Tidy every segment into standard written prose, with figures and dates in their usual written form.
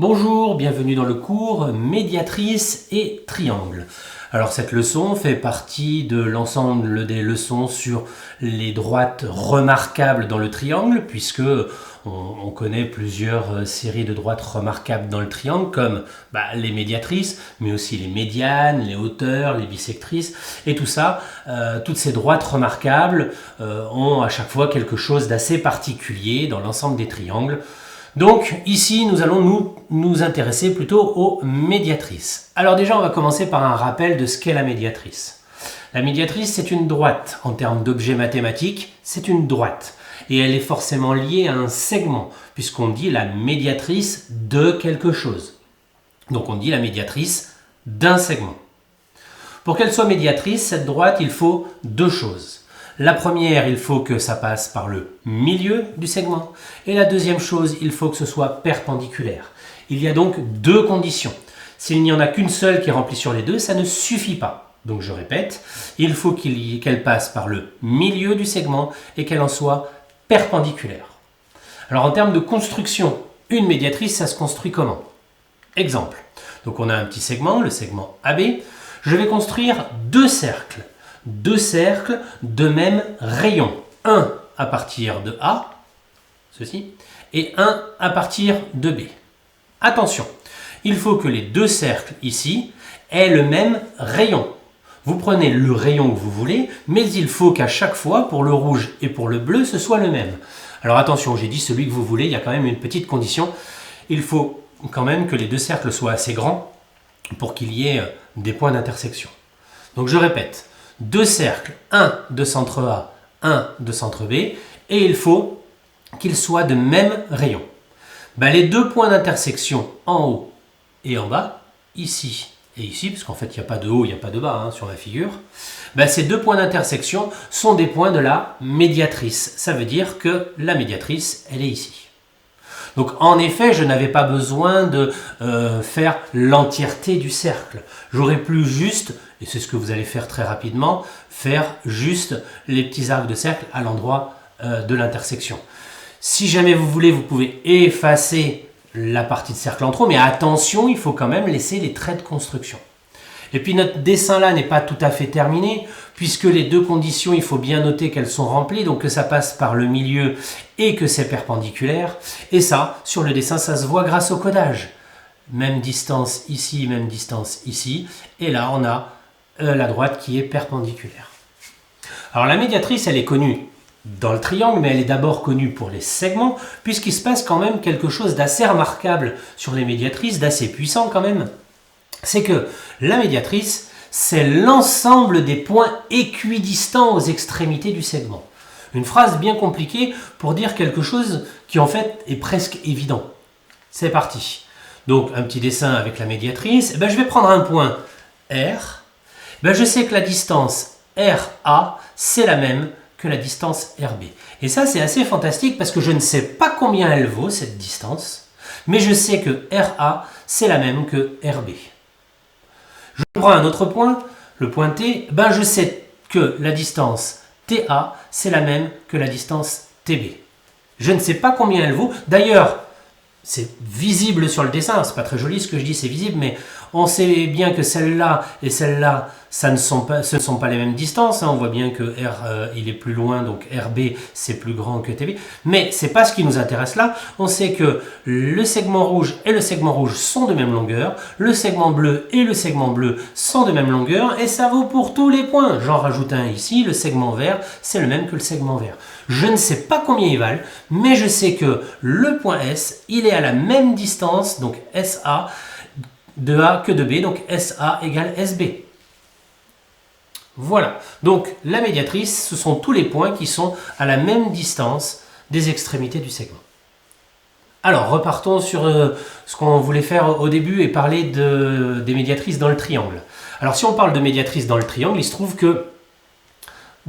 Bonjour, bienvenue dans le cours Médiatrice et Triangle. Alors cette leçon fait partie de l'ensemble des leçons sur les droites remarquables dans le triangle, puisque on connaît plusieurs séries de droites remarquables dans le triangle, comme les médiatrices, mais aussi les médianes, les hauteurs, les bisectrices, et tout ça, toutes ces droites remarquables ont à chaque fois quelque chose d'assez particulier dans l'ensemble des triangles. Donc ici, nous allons nous intéresser plutôt aux médiatrices. Alors déjà, on va commencer par un rappel de ce qu'est la médiatrice. La médiatrice, c'est une droite. En termes d'objet mathématique, c'est une droite. Et elle est forcément liée à un segment, puisqu'on dit la médiatrice de quelque chose. Donc on dit la médiatrice d'un segment. Pour qu'elle soit médiatrice, cette droite, il faut deux choses. La première, il faut que ça passe par le milieu du segment. Et la deuxième chose, il faut que ce soit perpendiculaire. Il y a donc deux conditions. S'il n'y en a qu'une seule qui est remplie sur les deux, ça ne suffit pas. Donc je répète, il faut qu'elle passe par le milieu du segment et qu'elle en soit perpendiculaire. Alors en termes de construction, une médiatrice, ça se construit comment? Exemple. Donc on a un petit segment, le segment AB. Je vais construire deux cercles de même rayon. Un à partir de A, ceci, et un à partir de B. Attention, il faut que les deux cercles ici aient le même rayon. Vous prenez le rayon que vous voulez, mais il faut qu'à chaque fois, pour le rouge et pour le bleu, ce soit le même. Alors attention, j'ai dit celui que vous voulez, il y a quand même une petite condition. Il faut quand même que les deux cercles soient assez grands pour qu'il y ait des points d'intersection. Donc je répète, deux cercles, un de centre A, un de centre B, et il faut qu'ils soient de même rayon. Les deux points d'intersection en haut et en bas, ici et ici, parce qu'en fait il n'y a pas de haut, il n'y a pas de bas sur la figure, ces deux points d'intersection sont des points de la médiatrice. Ça veut dire que la médiatrice, elle est ici. Donc en effet, je n'avais pas besoin de faire l'entièreté du cercle. J'aurais pu juste, et c'est ce que vous allez faire très rapidement, faire juste les petits arcs de cercle à l'endroit de l'intersection. Si jamais vous voulez, vous pouvez effacer la partie de cercle en trop, mais attention, il faut quand même laisser les traits de construction. Et puis notre dessin là n'est pas tout à fait terminé, puisque les deux conditions, il faut bien noter qu'elles sont remplies, donc que ça passe par le milieu et que c'est perpendiculaire. Et ça, sur le dessin, ça se voit grâce au codage. Même distance ici, même distance ici. Et là, on a la droite qui est perpendiculaire. Alors la médiatrice, elle est connue dans le triangle, mais elle est d'abord connue pour les segments, puisqu'il se passe quand même quelque chose d'assez remarquable sur les médiatrices, d'assez puissant quand même. C'est que la médiatrice, c'est l'ensemble des points équidistants aux extrémités du segment. Une phrase bien compliquée pour dire quelque chose qui en fait est presque évident. C'est parti. Donc un petit dessin avec la médiatrice. Je vais prendre un point R. Je sais que la distance RA, c'est la même que la distance RB. Et ça, c'est assez fantastique parce que je ne sais pas combien elle vaut, cette distance, mais je sais que RA, c'est la même que RB. Je prends un autre point, le point T, je sais que la distance TA, c'est la même que la distance TB. Je ne sais pas combien elle vaut. D'ailleurs, c'est visible sur le dessin, c'est pas très joli ce que je dis, c'est visible, mais on sait bien que celle-là et celle-là, ce ne sont pas les mêmes distances. On voit bien que R, il est plus loin, donc RB, c'est plus grand que TB. Mais c'est pas ce qui nous intéresse là. On sait que le segment rouge et le segment rouge sont de même longueur, le segment bleu et le segment bleu sont de même longueur, et ça vaut pour tous les points. J'en rajoute un ici, le segment vert, c'est le même que le segment vert. Je ne sais pas combien ils valent, mais je sais que le point S, il est à la même distance, donc SA, de A que de B, donc SA égale SB. Voilà, donc la médiatrice, ce sont tous les points qui sont à la même distance des extrémités du segment. Alors, repartons sur ce qu'on voulait faire au début et parler des médiatrices dans le triangle. Alors, si on parle de médiatrices dans le triangle, il se trouve que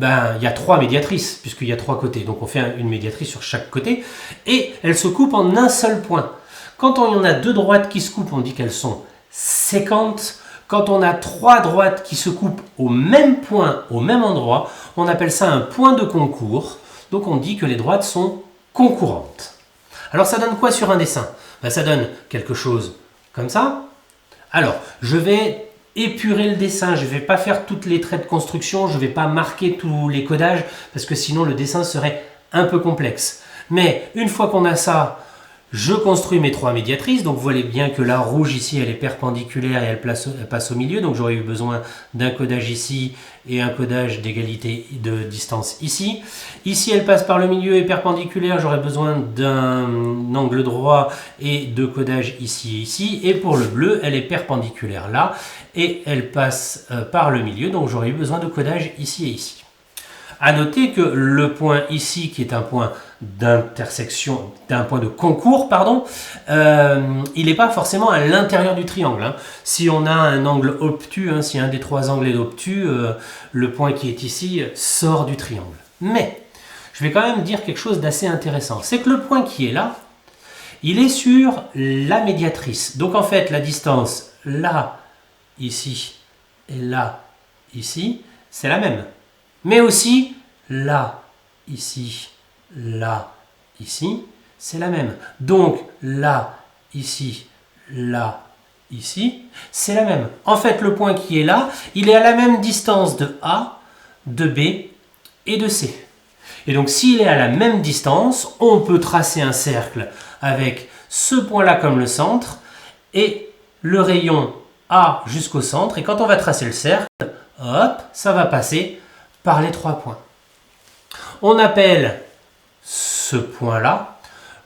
il y a trois médiatrices, puisqu'il y a trois côtés. Donc on fait une médiatrice sur chaque côté, et elles se coupent en un seul point. Quand on y en a deux droites qui se coupent, on dit qu'elles sont sécantes. Quand on a trois droites qui se coupent au même point, au même endroit, on appelle ça un point de concours. Donc on dit que les droites sont concurrentes. Alors ça donne quoi sur un dessin? Ben, ça donne quelque chose comme ça. Alors, je vais épurer le dessin, je ne vais pas faire toutes les traits de construction, je ne vais pas marquer tous les codages, parce que sinon le dessin serait un peu complexe. Mais une fois qu'on a ça, je construis mes trois médiatrices. Donc vous voyez bien que la rouge ici, elle est perpendiculaire et elle passe au milieu. Donc j'aurais eu besoin d'un codage ici et un codage d'égalité de distance ici. Ici, elle passe par le milieu et perpendiculaire. J'aurais besoin d'un angle droit et de codage ici et ici. Et pour le bleu, elle est perpendiculaire là et elle passe par le milieu. Donc j'aurais eu besoin de codage ici et ici. À noter que le point ici, qui est un point d'intersection, d'un point de concours, pardon, il n'est pas forcément à l'intérieur du triangle. Hein. Si on a un angle obtus, hein, si un des trois angles est obtus, le point qui est ici sort du triangle. Mais, je vais quand même dire quelque chose d'assez intéressant. C'est que le point qui est là, il est sur la médiatrice. Donc en fait, la distance là, ici, et là, ici, c'est la même. Mais aussi, là, ici, là, ici, c'est la même. Donc, là, ici, c'est la même. En fait, le point qui est là, il est à la même distance de A, de B et de C. Et donc, s'il est à la même distance, on peut tracer un cercle avec ce point-là comme le centre et le rayon A jusqu'au centre. Et quand on va tracer le cercle, hop, ça va passer par les trois points. On appelle ce point-là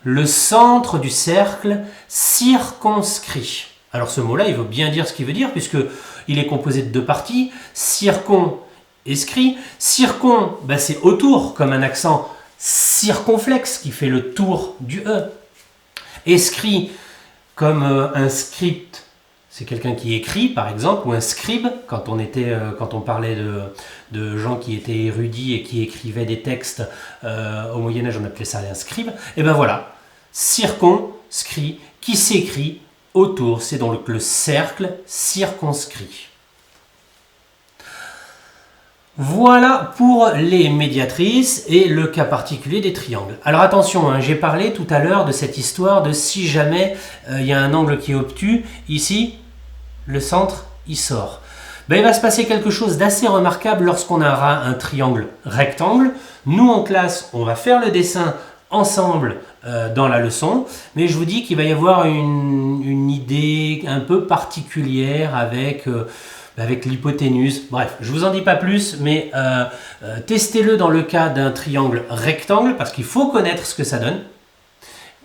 le centre du cercle circonscrit. Alors ce mot-là, il veut bien dire ce qu'il veut dire, puisqu'il est composé de deux parties, circon et scrit. Circon, ben c'est autour, comme un accent circonflexe qui fait le tour du E. Et scrit, comme un script, c'est quelqu'un qui écrit, par exemple, ou un scribe, quand on parlait de gens qui étaient érudits et qui écrivaient des textes au Moyen-Âge, on appelait ça un scribe. Et ben voilà, circonscrit, qui s'écrit autour, c'est donc le cercle circonscrit. Voilà pour les médiatrices et le cas particulier des triangles. Alors attention, hein, j'ai parlé tout à l'heure de cette histoire de si jamais il y a un angle qui est obtus, ici, le centre, il sort. Ben, il va se passer quelque chose d'assez remarquable lorsqu'on aura un triangle rectangle. Nous, en classe, on va faire le dessin ensemble dans la leçon, mais je vous dis qu'il va y avoir une idée un peu particulière avec l'hypoténuse. Bref, je ne vous en dis pas plus, mais testez-le dans le cas d'un triangle rectangle, parce qu'il faut connaître ce que ça donne.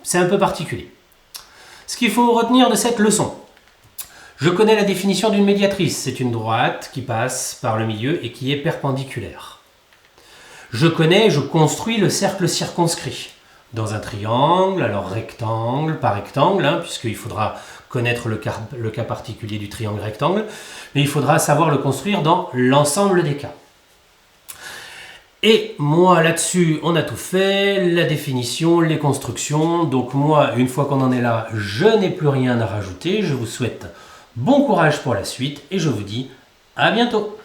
C'est un peu particulier. Ce qu'il faut retenir de cette leçon, je connais la définition d'une médiatrice. C'est une droite qui passe par le milieu et qui est perpendiculaire. Je construis le cercle circonscrit. Dans un triangle, alors rectangle par rectangle, hein, puisqu'il faudra connaître le cas particulier du triangle rectangle, mais il faudra savoir le construire dans l'ensemble des cas. Et moi, là-dessus, on a tout fait, la définition, les constructions. Donc moi, une fois qu'on en est là, je n'ai plus rien à rajouter. Je vous souhaite bon courage pour la suite et je vous dis à bientôt.